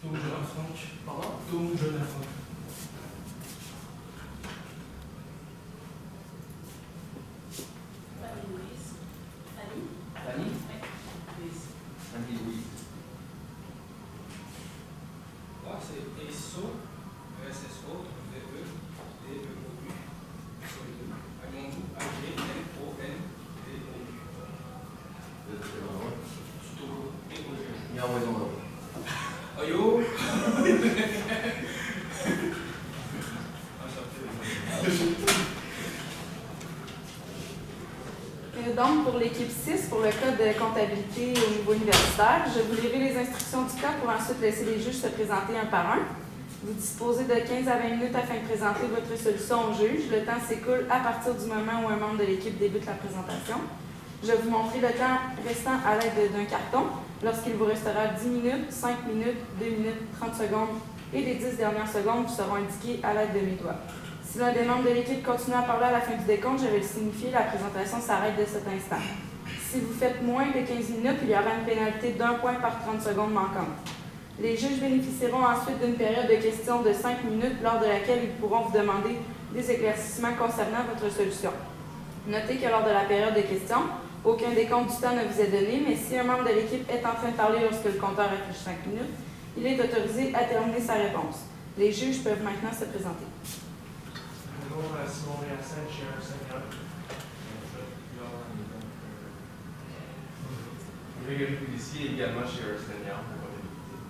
Tom, Jonah, Franck. Pardon? Tom, Jonah, Franck. Fanny? Fanny Louise. Là, c'est ESSO, ESSO, VE, DEOU. Agmondou, Agmondou. Ayo. Donc, pour l'équipe 6, pour le code de comptabilité au niveau universitaire, je vous lirai les instructions du code pour ensuite laisser les juges se présenter un par un. Vous disposez de 15 à 20 minutes afin de présenter votre solution au juge. Le temps s'écoule à partir du moment où un membre de l'équipe débute la présentation. Je vais vous montrer le temps restant à l'aide d'un carton. Lorsqu'il vous restera 10 minutes, 5 minutes, 2 minutes, 30 secondes et les 10 dernières secondes vous seront indiquées à l'aide de mes doigts. Si l'un des membres de l'équipe continue à parler à la fin du décompte, je vais le signifier, la présentation s'arrête dès cet instant. Si vous faites moins de 15 minutes, il y aura une pénalité d'1 point par 30 secondes manquantes. Les juges bénéficieront ensuite d'une période de questions de 5 minutes lors de laquelle ils pourront vous demander des éclaircissements concernant votre solution. Notez que lors de la période de questions, aucun décompte du temps ne vous est donné, mais si un membre de l'équipe est en train de parler lorsque le compteur affiche 5 minutes, il est autorisé à terminer sa réponse. Les juges peuvent maintenant se présenter. Bonjour, Simon Versen, chez Enseignant. Grégory Policier, également chez Enseignant pour comptabilité.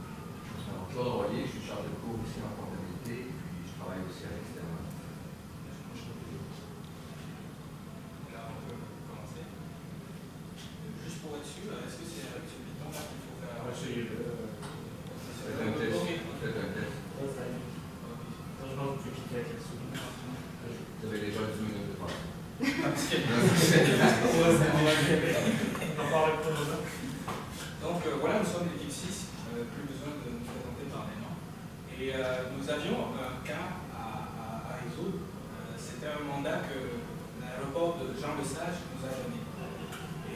Claude Royer, je suis chargé de cours aussi en comptabilité, puis je travaille aussi à l'extérieur. Là, on peut commencer. Juste pour être sûr, est-ce que c'est avec ce piton-là qu'il faut faire? Faites un test. Faites un test. Vous avez déjà 10 minutes de passer. Donc voilà, nous sommes l'équipe 6, plus besoin de nous présenter par les noms. Et nous avions un cas à résoudre. C'était un mandat que l'aéroport de Jean Lesage nous a donné.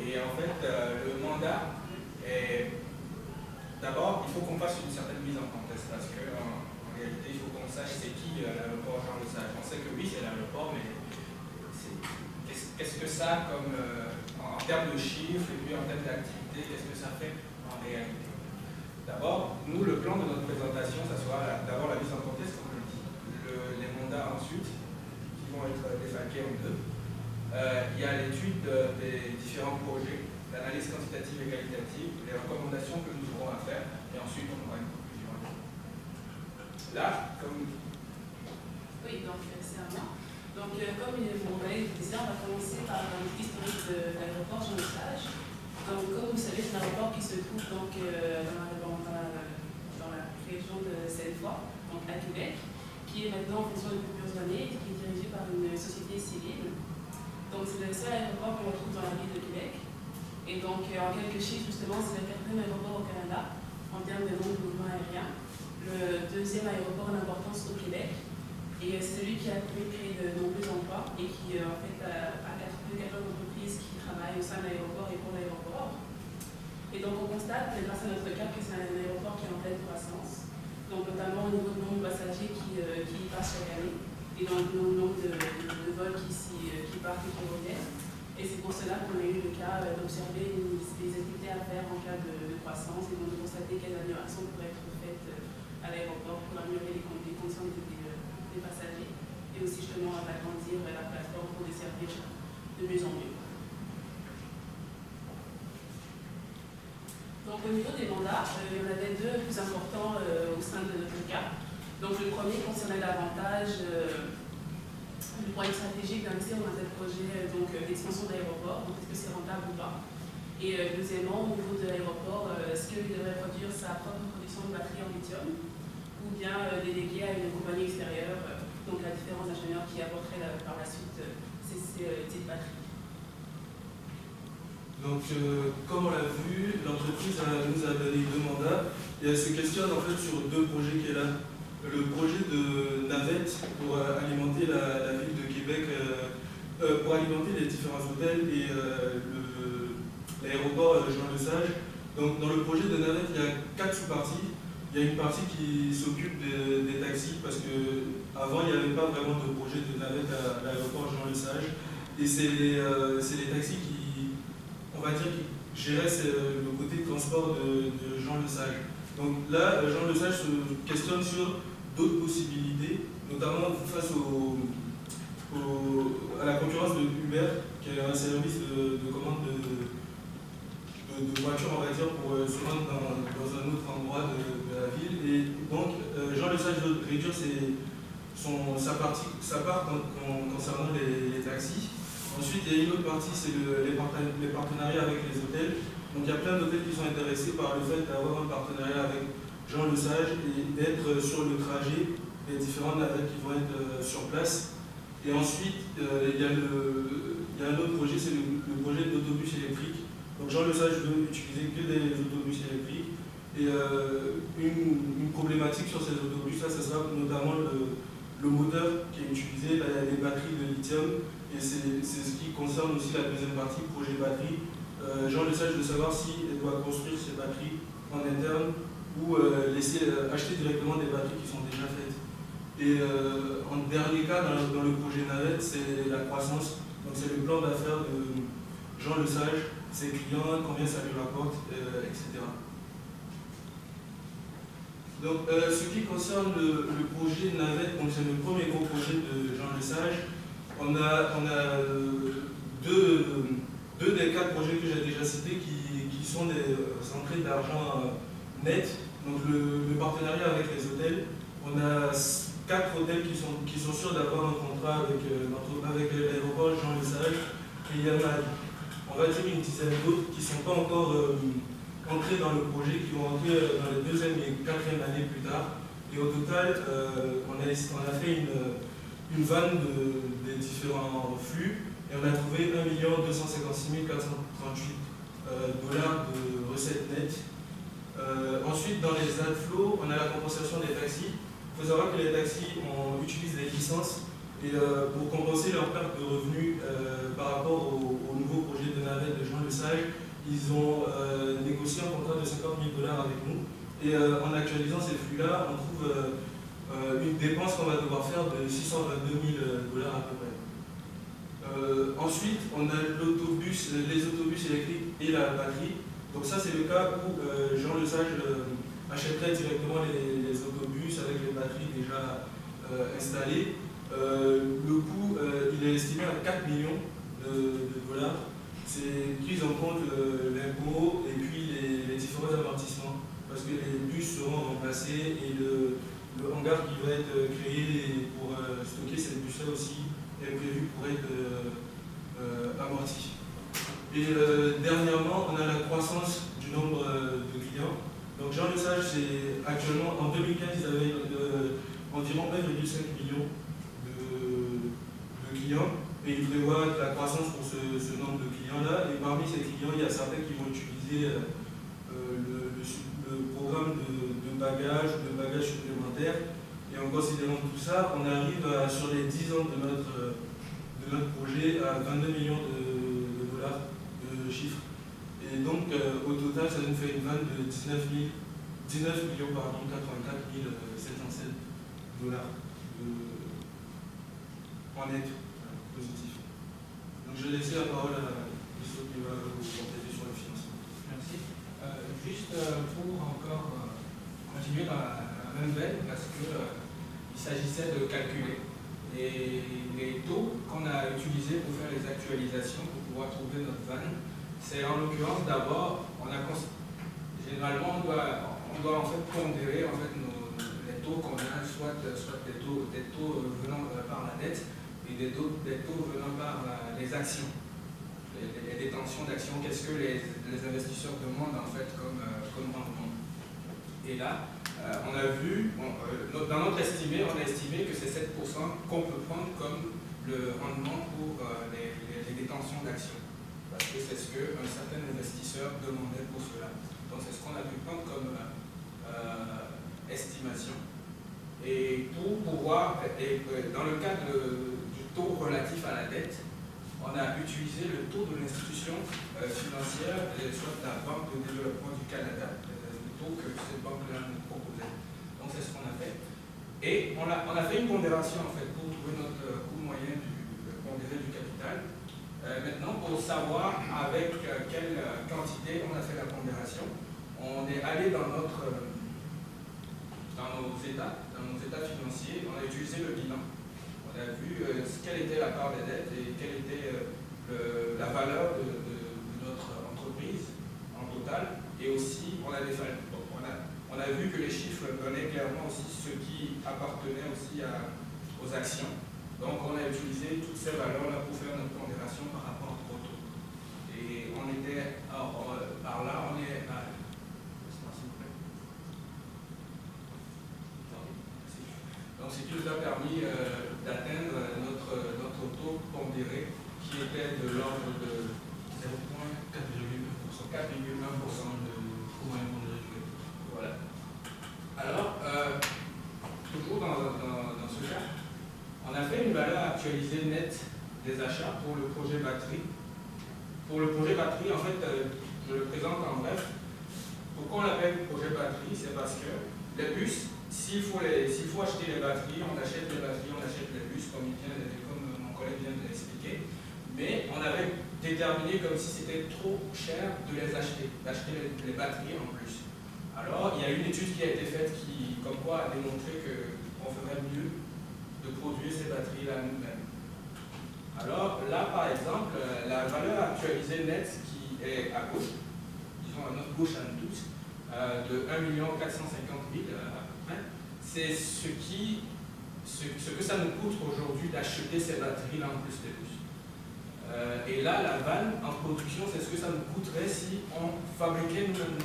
Et en fait, le mandat est... D'abord, il faut qu'on fasse une certaine mise en contexte parce qu'en réalité, il faut qu'on sache c'est qui l'aéroport Jean Lesage. On sait que oui, c'est l'aéroport, mais qu'est-ce que ça comme en termes de chiffres et puis en termes d'activité, qu'est-ce que ça fait en réalité? D'abord, nous, le plan de notre présentation, ça sera d'abord la mise en contexte, comme je le dis, les mandats ensuite, qui vont être défalqués en deux. Il y a l'étude des différents projets, l'analyse quantitative et qualitative, les recommandations que nous aurons à faire, et ensuite on aura une conclusion. Là, comme... Oui, donc c'est à moi. Donc, comme mon collègue disait, on va commencer par l'historique de l'aéroport Jean Lesage. Donc, comme vous savez, c'est un aéroport qui se trouve donc, dans la région de Seine-Foy, donc à Québec, qui est maintenant en fonction depuis plusieurs années et qui est dirigé par une société civile. Donc, c'est le seul aéroport qu'on retrouve dans la ville de Québec. Et donc, en quelques chiffres, justement, c'est le quatrième aéroport au Canada en termes de nombre de mouvements aériens, le deuxième aéroport en importance au Québec. Et c'est celui qui a créé de nombreux emplois et qui, en fait, a 14 entreprises qui travaillent au sein de l'aéroport et pour l'aéroport. Et donc, on constate, grâce à notre cas, que c'est un aéroport qui est en pleine croissance. Donc, notamment au niveau du nombre de passagers qui y passent chaque année et dans le nombre de vols qui partent et qui reviennent. Et c'est pour cela qu'on a eu le cas d'observer les activités à faire en cas de croissance et donc de constater quelles améliorations pourraient être faites à l'aéroport pour améliorer les conditions des passagers et aussi justement agrandir la plateforme pour desservir de mieux en mieux. Donc au niveau des mandats, il y en avait deux plus importants au sein de notre cas. Donc le premier concernait davantage le point stratégique d'investir dans un tel projet d'extension d'aéroport, donc est-ce que c'est rentable ou pas. Et deuxièmement, au niveau de l'aéroport, est-ce qu'il devrait produire sa propre production de batteries en lithium ou bien déléguer à une compagnie extérieure, donc à différents ingénieurs qui apporteraient par la suite ces petites batteries. Donc, comme on l'a vu, l'entreprise nous a donné deux mandats et elle se questionne en fait sur deux projets qu'elle a. Le projet de navette pour alimenter la ville de Québec, pour alimenter les différents hôtels et l'aéroport Jean Lesage. Donc, dans le projet de navette, il y a 4 sous-parties. il y a une partie qui s'occupe des taxis parce qu'avant il n'y avait pas vraiment de projet de navette à l'aéroport Jean Lesage. Et c'est les taxis qui, on va dire, qui géraient le côté transport de Jean Lesage. Donc là, Jean Lesage se questionne sur d'autres possibilités, notamment face à la concurrence de Uber, qui est un service de commande de voiture, on va dire, pour se rendre dans un autre endroit de la ville. Et donc, Jean Lesage veut réduire sa part concernant les taxis. Ensuite, il y a une autre partie, c'est les partenariats avec les hôtels. Donc, il y a plein d'hôtels qui sont intéressés par le fait d'avoir un partenariat avec Jean Lesage et d'être sur le trajet des différentes navettes qui vont être sur place. Et ensuite, il y a un autre projet, c'est le projet d'autobus électrique. Donc Jean Lesage veut utiliser que des autobus électriques. Et une problématique sur ces autobus-là, ce sera notamment le moteur qui est utilisé, les batteries de lithium. Et c'est ce qui concerne aussi la deuxième partie, projet batterie. Jean Lesage veut savoir s'il doit construire ces batteries en interne ou acheter directement des batteries qui sont déjà faites. Et en dernier cas, dans le projet navette, c'est la croissance. Donc c'est le plan d'affaires de Jean Lesage, ses clients, combien ça lui rapporte, etc. Donc ce qui concerne le projet navette, c'est le premier gros projet de Jean Lesage. On a deux des 4 projets que j'ai déjà cités qui sont des entrées d'argent net. Donc le partenariat avec les hôtels. On a 4 hôtels qui sont sûrs d'avoir un contrat avec l'aéroport Jean Lesage. Et il y en a, on va dire, une dizaine d'autres qui ne sont pas encore entrés dans le projet, qui vont entrer dans les 2e et 4e années plus tard. Et au total, on a fait une vanne des différents flux et on a trouvé 1 256 438 dollars de recettes nettes. Ensuite, dans les outflows, on a la compensation des taxis. Il faut savoir que les taxis utilisent des licences et pour compenser leur perte de revenus par rapport au nouveau projet de navette de Jean Lesage, ils ont négocié un contrat de 50 000 dollars avec nous. Et en actualisant ces flux-là, on trouve une dépense qu'on va devoir faire de 622 000 dollars à peu près. Ensuite, on a les autobus électriques et la batterie. Donc ça, c'est le cas où Jean Lesage achèterait directement les autobus avec les batteries déjà installées. Le coût, il est estimé à 4 millions de dollars. C'est pris en compte l'impôt et puis les différents amortissements. Parce que les bus seront remplacés et le hangar qui va être créé pour stocker ces bus-là aussi est prévu pour être amorti. Et dernièrement, on a la croissance du nombre de clients. Donc Jean Lesage, c'est actuellement, en 2015, ils avaient environ 1,5 million de clients. Et ils prévoient la croissance pour ce nombre de clients-là. Et parmi ces clients, il y a certains qui vont utiliser le programme de bagages supplémentaires. Et en considérant tout ça, on arrive sur les 10 ans de notre projet à 22 millions de dollars de chiffre. Et donc, au total, ça nous fait une vanne de 19 millions, 84 707 dollars en net positif. Donc, je vais laisser la parole à Christophe qui va vous compléter sur le financement. Merci. Juste pour encore continuer dans la même veine, parce qu'il s'agissait de calculer les taux qu'on a utilisés pour faire les actualisations, pour pouvoir trouver notre vanne. C'est en l'occurrence d'abord, généralement on doit en fait pondérer en fait les taux qu'on a, soit des taux venant par la dette et des taux venant par les actions, les détentions d'actions. Qu'est-ce que les investisseurs demandent en fait comme rendement. Et là, on a vu, dans notre estimé, on a estimé que c'est 7% qu'on peut prendre comme le rendement pour les détentions d'actions. Parce que c'est ce qu'un certain investisseur demandait pour cela. Donc c'est ce qu'on a pu prendre comme estimation. Et pour pouvoir, dans le cadre du taux relatif à la dette, on a utilisé le taux de l'institution financière, soit la Banque de développement du Canada, le taux que cette banque-là nous proposait. Et on a fait une pondération en fait pour trouver notre coût moyen pondéré du capital. Maintenant, pour savoir avec quelle quantité on a fait la pondération, on est allé dans nos états financiers, on a utilisé le bilan. On a vu quelle était la part des dettes et quelle était la valeur de notre entreprise en total. Et aussi, on a vu que les chiffres donnaient clairement aussi ce qui appartenait aussi aux actions. Donc on a utilisé toutes ces valeurs-là pour faire notre pondération par rapport au taux. Et on était, par là, on est à... Donc ce qui nous a permis d'atteindre notre taux pondéré qui était de l'ordre de 0,4,1% de coût moyen pondéré du capital. Voilà. Alors, toujours dans ce cas, on a fait une valeur actualisée nette des achats pour le projet batterie. Pour le projet batterie, en fait, je le présente en bref. Pourquoi on l'appelle projet batterie? C'est parce que les bus, s'il faut acheter les batteries, on achète les batteries, on achète les bus, comme mon collègue vient de l'expliquer. Mais on avait déterminé comme si c'était trop cher de les acheter, d'acheter les batteries en plus. Alors, il y a une étude qui a été faite qui, comme quoi, a démontré qu'on ferait mieux de produire ces batteries-là nous-mêmes. Alors là, par exemple, la valeur actualisée nette qui est à gauche, disons à notre gauche à nous tous, de 1 450 000 à peu près, c'est ce que ça nous coûte aujourd'hui d'acheter ces batteries-là en plus des bus. Et là, la vanne en production, c'est ce que ça nous coûterait si on fabriquait nous-mêmes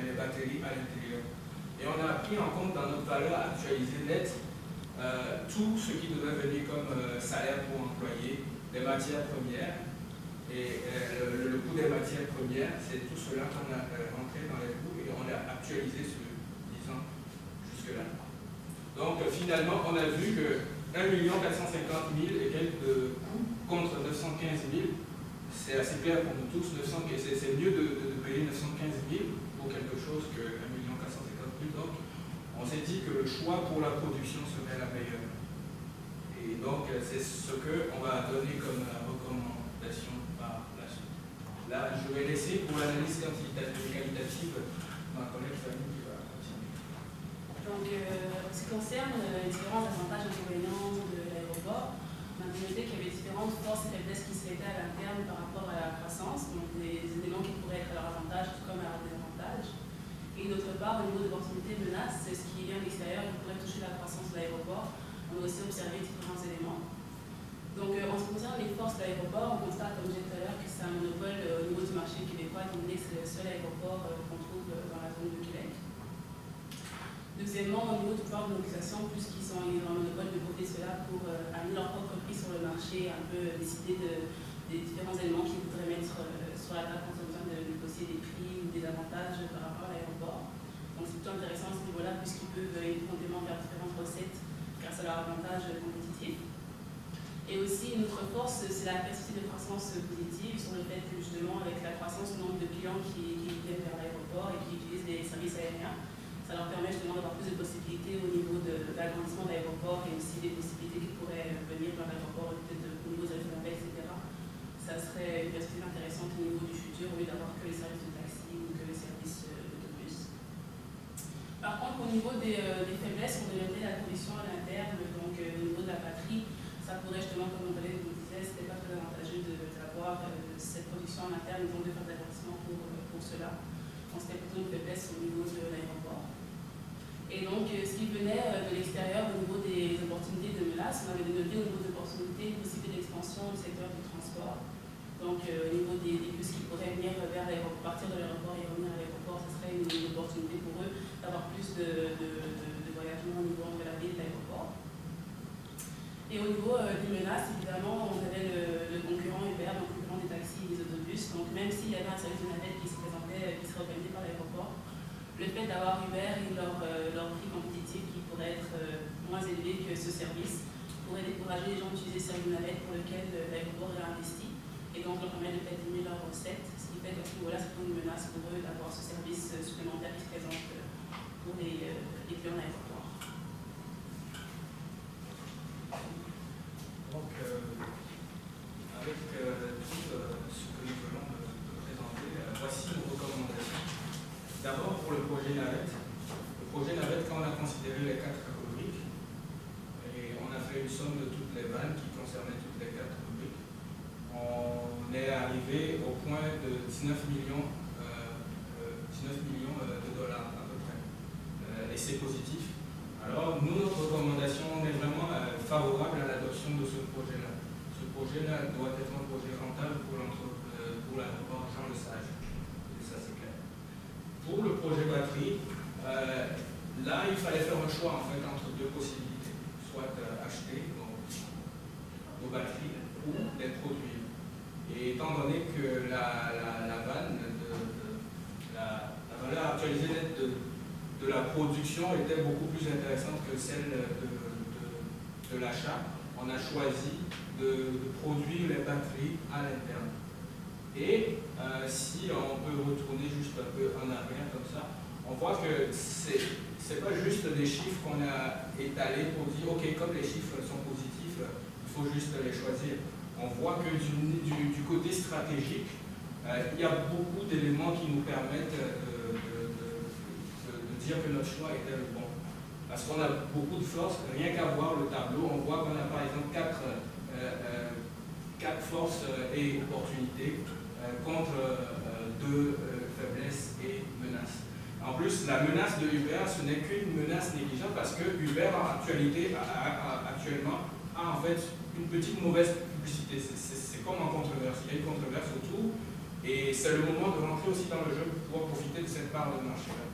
les batteries à l'intérieur. Et on a pris en compte dans notre valeur actualisée nette tout ce qui devait venir comme salaire pour employés, les matières premières. Et le coût des matières premières, c'est tout cela qu'on a rentré dans les coûts et on a actualisé disons, jusque-là. Donc finalement, on a vu que 1 450 000 et quelques de coûts contre 915 000, c'est assez clair pour nous tous, c'est mieux de payer 915 000 pour quelque chose que 1 450 000. Donc on s'est dit que le choix pour la production serait la meilleure. Et donc c'est ce qu'on va donner comme recommandation par la suite. Là, je vais laisser pour l'analyse qualitative ma collègue Fanny qui va continuer. Donc, ce qui concerne les différents avantages et inconvénients de l'aéroport, on a noté qu'il y avait différentes forces et faiblesses qui s'étaient à l'interne par rapport à la croissance, donc des éléments qui pourraient être à leur avantage tout comme à leur désavantage. Et d'autre part, au niveau d'opportunités et menaces, c'est ce qui vient de l'extérieur qui pourrait toucher la croissance de l'aéroport. On a aussi observé différents éléments. Donc, en ce qui concerne les forces de l'aéroport, on constate, comme je disais tout à l'heure, que c'est un monopole au niveau du marché québécois, étant donné que c'est le seul aéroport qu'on trouve dans la zone de Québec. Deuxièmement, au niveau du pouvoir de mobilisation, puisqu'ils ont un monopole de profiter cela pour amener leur propre prix sur le marché, un peu décider des différents éléments qu'ils voudraient mettre sur la table quand on a besoin de négocier des prix ou des avantages par rapport à l'aéroport. Donc c'est plutôt intéressant à ce niveau-là, puisqu'ils peuvent éventuellement vers différentes recettes grâce à leur avantage compétitif. Et aussi, une autre force, c'est la perspective de croissance positive sur le fait que justement, avec la croissance du nombre de clients qui viennent vers l'aéroport et qui utilisent des services aériens, ça leur permet justement d'avoir plus de possibilités au niveau de l'agrandissement de l'aéroport et aussi des possibilités qui pourraient venir dans l'aéroport peut-être au niveau de la etc. Ça serait une perspective intéressante au niveau du futur au lieu d'avoir que les services de taxi ou que les services d'autobus. Par contre, au niveau des faiblesses, on devait noter la production à l'interne, donc au niveau de la batterie, ça pourrait justement, comme mon collègue vous disait, c'était pas très avantageux d'avoir cette production en interne, donc de faire d'avertissement pour cela. Donc c'était plutôt une faiblesse au niveau de l'aéroport. Et donc, ce qui venait de l'extérieur au niveau des opportunités de menaces, on avait noté au niveau des opportunités, possibilité d'expansion du secteur du transport. Donc, au niveau des bus qui pourraient venir vers l'aéroport, partir de l'aéroport et revenir à l'aéroport, ce serait une opportunité pour eux d'avoir plus de voyagement au niveau entre la ville et l'aéroport. Et au niveau des menaces, évidemment, on avait le concurrent Uber, le concurrent des taxis et des autobus. Donc, même s'il y avait un service de navette qui se présentait, qui serait organisé par l'aéroport, le fait d'avoir Uber et leur prix compétitif qui pourrait être moins élevé que ce service pourrait décourager les gens d'utiliser ce service de navette pour lequel l'aéroport a investi et donc leur permet de faire diminuer leurs recettes, ce qui fait qu'à ce niveau-là, c'est une menace pour eux d'avoir ce service supplémentaire qui se présente pour les clients d'aéroport. somme de toutes les vannes qui concernaient toutes les 4 rubriques. On est arrivé au point de 19 millions de dollars à peu près. Et c'est positif. Alors, nous, notre recommandation, on est vraiment favorable à l'adoption de ce projet-là. Ce projet-là doit être un projet rentable pour l'aéroport Jean Lesage. Et ça, c'est clair. Pour le projet batterie, là, il fallait faire un choix en fait entre deux possibilités. Soit acheter nos batteries ou les produire. Et étant donné que la vanne, la valeur actualisée nette de la production était beaucoup plus intéressante que celle de l'achat, on a choisi de produire les batteries à l'interne. Et si on peut retourner juste un peu en arrière comme ça, on voit que c'est pas juste des chiffres qu'on a étalés pour dire ok, comme les chiffres sont positifs, il faut juste les choisir. On voit que du côté stratégique, il y a beaucoup d'éléments qui nous permettent de dire que notre choix était le bon. Parce qu'on a beaucoup de forces, rien qu'à voir le tableau, on voit qu'on a par exemple 4 forces et opportunités contre 2 faiblesses et menaces. En plus, la menace de Uber, ce n'est qu'une menace négligeable parce que Uber, actuellement, a en fait une petite mauvaise publicité. C'est comme en controverse. Il y a une controverse autour et c'est le moment de rentrer aussi dans le jeu pour pouvoir profiter de cette part de marché-là.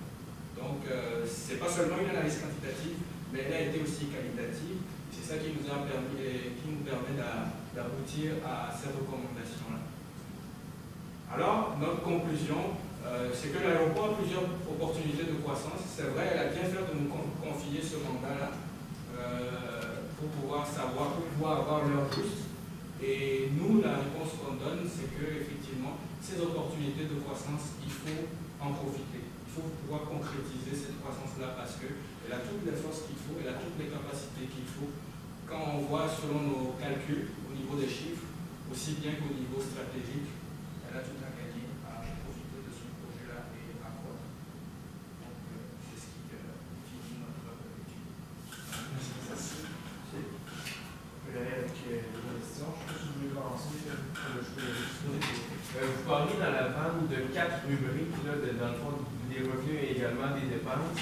Donc, ce n'est pas seulement une analyse quantitative, mais elle a été aussi qualitative. C'est ça qui nous permet d'aboutir à ces recommandations-là. Alors, notre conclusion, c'est que l'aéroport a plusieurs opportunités de croissance. C'est vrai, elle a bien fait de nous confier ce mandat-là pour pouvoir savoir, pour pouvoir avoir l'heure juste. Et nous, la réponse qu'on donne, c'est que effectivement, ces opportunités de croissance, il faut en profiter. Il faut pouvoir concrétiser cette croissance-là parce qu'elle a toutes les forces qu'il faut, elle a toutes les capacités qu'il faut. Quand on voit selon nos calculs, au niveau des chiffres, aussi bien qu'au niveau stratégique, elle a tout à gagner à profiter de ce projet-là et à croître. Donc, c'est ce qui finit notre étude. Merci. On peut aller avec les questions. Je sais pas si vous voulez commencer. Vous parliez dans la vanne de 4 rubriques, là, dans le fond, des revenus et également des dépenses.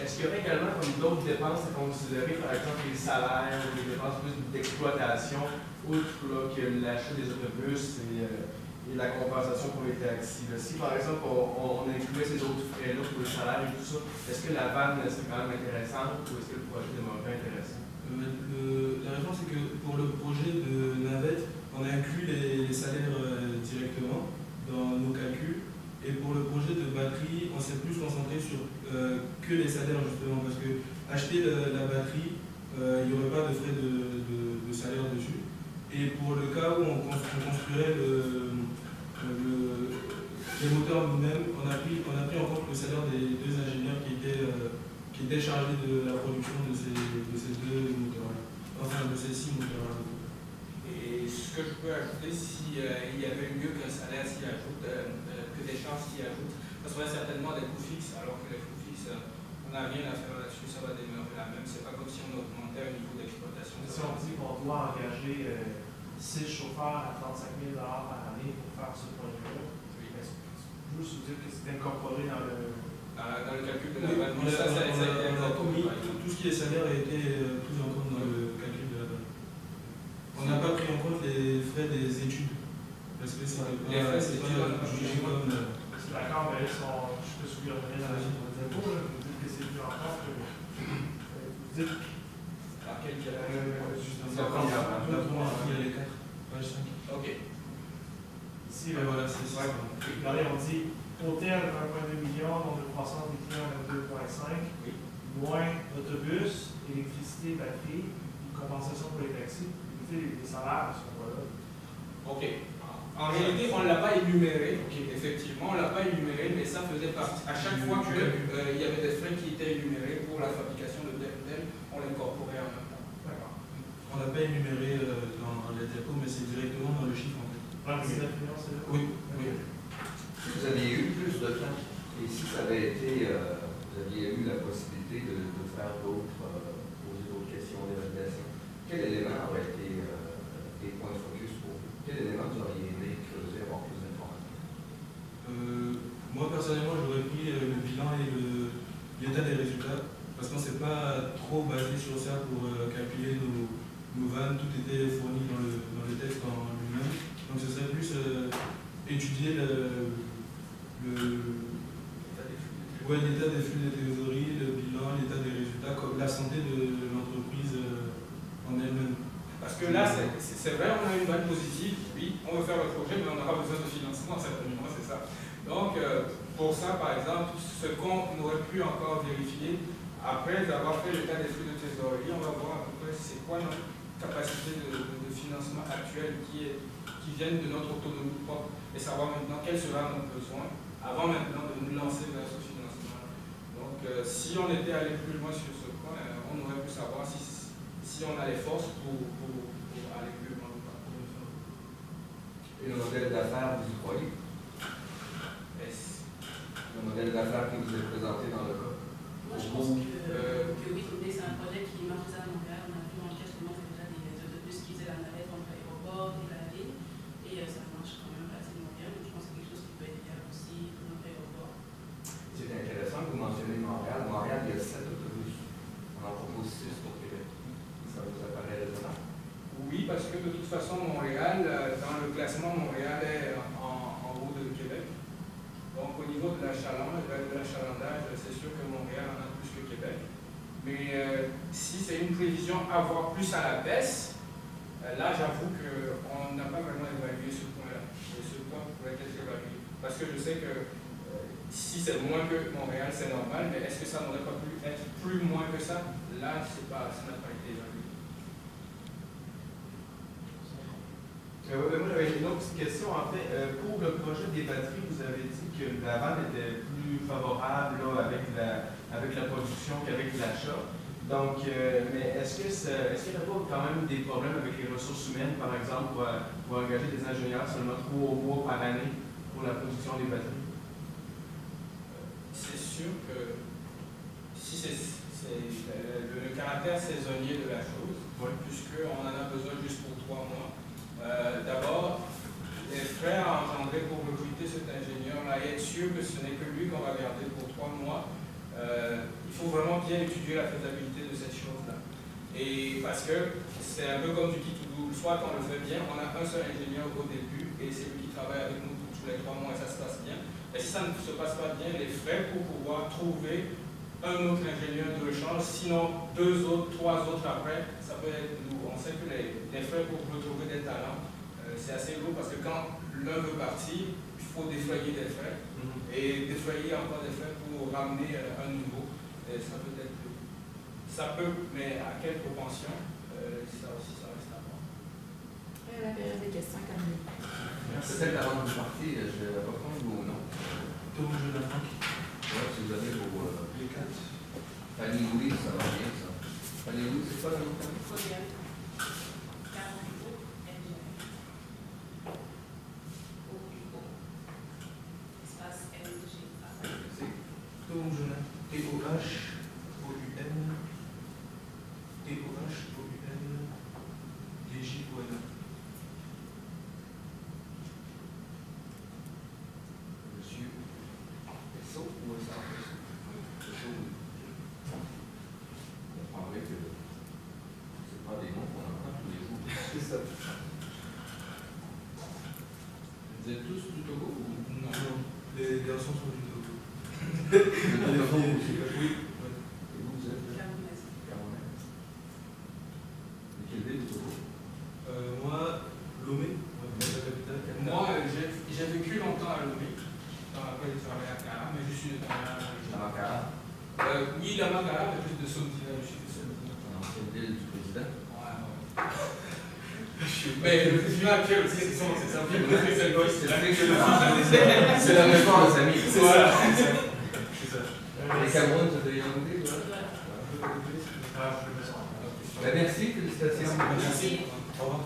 Est-ce qu'il y aurait également comme d'autres dépenses à considérer, par exemple les salaires ou les dépenses plus d'exploitation, outre là, que l'achat des autobus et la compensation pour les taxis? Là, si par exemple on incluait ces autres frais-là pour les salaires et tout ça, est-ce que la vanne serait quand même intéressante ou est-ce que le projet demeurerait intéressant? La réponse est que pour le projet de navette, on a inclus les salaires directement dans nos calculs. Et pour le projet de batterie, on s'est plus concentré sur que les salaires justement, parce que acheter la batterie, il n'y aurait pas de frais de salaire dessus. Et pour le cas où on construirait les moteurs nous-mêmes, on a pris en compte le salaire des 2 ingénieurs qui étaient chargés de la production de ces 2 moteurs-là, enfin de ces 6 moteurs-là. Et ce que je peux ajouter, s'il y avait lieu qu'un salaire s'y ajoute, que des charges s'y ajoutent, ça serait certainement des coûts fixes, alors que les coûts fixes, on n'a rien à faire là-dessus, ça va demeurer la même. C'est pas comme si on augmentait au niveau d'exploitation. Si on dit qu'on doit engager 6 chauffeurs à 35 000 par année pour faire ce projet-là, juste vous dire que c'est incorporé dans le calcul de la Oui, vanne. on a commis tout ce qui est salaire a été pris en compte dans le calcul de la vanne. On n'a pas pris en compte les frais des études. Parce que c'est pas jugé comme. C'est d'accord, mais je peux souligner dans la suite de vos impôts, vous dites que c'est plus encore que. Vous dites. À quel La première, il y a les 4, page 5. Ok. Ici, Voilà, c'est ça. Regardez, on dit hôtel 1,2 million, nombre de croissance des clients 2,5, moins d'autobus, électricité, batterie, compensation pour les taxis. Les salaires ne sont pas là. Ok. En réalité, on ne l'a pas énuméré. Effectivement, on ne l'a pas énuméré, mais ça faisait partie. À chaque fois qu'il y avait des frais qui étaient énumérés pour la fabrication de tel ou tel, on l'incorporait en même temps. D'accord. On n'a pas énuméré dans les diapos, mais c'est directement dans le chiffre en fait. 29 millions, c'est là? Oui. Vous aviez eu plus de temps. Et si ça avait été, vous aviez eu la possibilité de faire poser d'autres questions d'évaluation. quel élément aurait été des points de focus pour vous? Quel élément vous auriez aimé creuser, avoir plus d'informations? Moi, personnellement, j'aurais pris le bilan et l'état des résultats, parce qu'on ne s'est pas trop basé sur ça pour calculer nos vannes, tout était fourni dans le texte en lui-même. Donc ce serait plus étudier l'état des flux de trésorerie, le bilan, l'état des résultats, comme la santé de l'entreprise en elle-même. Parce que là, c'est vrai, on a une vanne positive, oui, on veut faire le projet, mais on aura besoin de financement, certainement, c'est ça. Donc, pour ça, par exemple, ce qu'on aurait pu encore vérifier, après avoir fait l'état des flux de trésorerie, on va voir à peu près c'est quoi notre capacité de financement actuelle qui viennent de notre autonomie propre et savoir maintenant quel sera notre besoin avant maintenant de nous lancer vers ce financement. Donc, si on était allé plus loin sur ce point, on aurait pu savoir si on a les forces pour aller plus loin ou pas. Et le modèle d'affaires, vous y croyez? Le modèle d'affaires qui vous est présenté dans le cas? Moi, je pense que oui, c'est un projet qui marche à Montréal. On a vu dans le cas, justement, c'est déjà des autobus qui faisaient la navette entre l'aéroport et la ville. Et ça marche quand même relativement bien. Donc, je pense que c'est quelque chose qui peut être bien aussi pour notre aéroport. C'est intéressant que vous mentionnez Montréal. Montréal, il y a 7 autobus. On en propose 6 pour Québec. Ça vous apparaît raisonnable? Oui, parce que de toute façon, Montréal, dans le classement, Montréal est en haut de Québec. Donc, au niveau de l'achalandage, c'est sûr que Montréal en a plus que Québec. Mais si c'est une prévision à voir plus à la baisse, là, j'avoue qu'on n'a pas vraiment évalué ce point-là. Et ce point pourrait être évalué. Parce que je sais que si c'est moins que Montréal, c'est normal, mais est-ce que ça n'aurait pas pu être plus moins que ça? Là, ça n'a pas été évalué. Moi, j'avais une autre petite question. En fait, pour le projet des batteries, vous avez dit que la vente était plus favorable là, avec la production qu'avec l'achat. Donc, mais est-ce qu'il n'y a pas quand même des problèmes avec les ressources humaines, par exemple, pour engager des ingénieurs seulement 3 mois par année pour la production des batteries? C'est sûr que si c'est le caractère saisonnier de la chose, puisqu'on en a besoin juste pour 3 mois. D'abord, les frais à engendrer pour recruter cet ingénieur-là et être sûr que ce n'est que lui qu'on va garder pour 3 mois, il faut vraiment bien étudier la faisabilité de cette chose-là. Et parce que c'est un peu comme du kit to double, soit on le fait bien, on a un seul ingénieur au début et c'est lui qui travaille avec nous pour tous les 3 mois et ça se passe bien. Et si ça ne se passe pas bien, les frais pour pouvoir trouver un autre ingénieur de rechange, sinon 2 autres, 3 autres après, ça peut être lourd. On sait que les frais pour retrouver des talents, c'est assez lourd parce que quand l'un veut partir, il faut défrayer des frais et défrayer encore des frais pour ramener un nouveau. Et ça peut être lourd. Ça peut, mais à quelle propension, ça aussi, ça reste à voir. La période des questions est terminée. Peut-être avant de partir, je vais reprendre vos noms. Thomas Jonathan. Ouais, si vous avez vos... Les 4. Fanny Louise, ça va bien, ça. Fanny Louise, c'est quoi le nom de famille? Fabienne. Espace LG. Merci. Thomas Jonathan. T-O-H-O-U-N. T-O-H-O-U-N. G-J-O-N. Monsieur Pesso ou Pesso? Pesso, oui. On comprendrait que ce n'est pas des noms qu'on entend tous les jours. C'est ça. Vous êtes tous du Togo ou Non, les garçons sont du Togo. Le Togo aussi? Oui. Et vous êtes de Camerounaise. Cameroun. De quelle ville du Togo? Moi, Lomé, la capitale. Moi, j'ai vécu longtemps à Lomé, dans laquelle j'ai travaillé à Cara, mais je suis de Cara. Oui, la Magara, mais plus de Somtina, je suis de Somtina. L'ancienne ville du président. Mais le président actuel aussi, c'est ça. C'est la réponse, les amis. Voilà. C'est ça. Les Cameroun, ça devient un idée, Voilà. Merci, félicitations. Merci. Au revoir.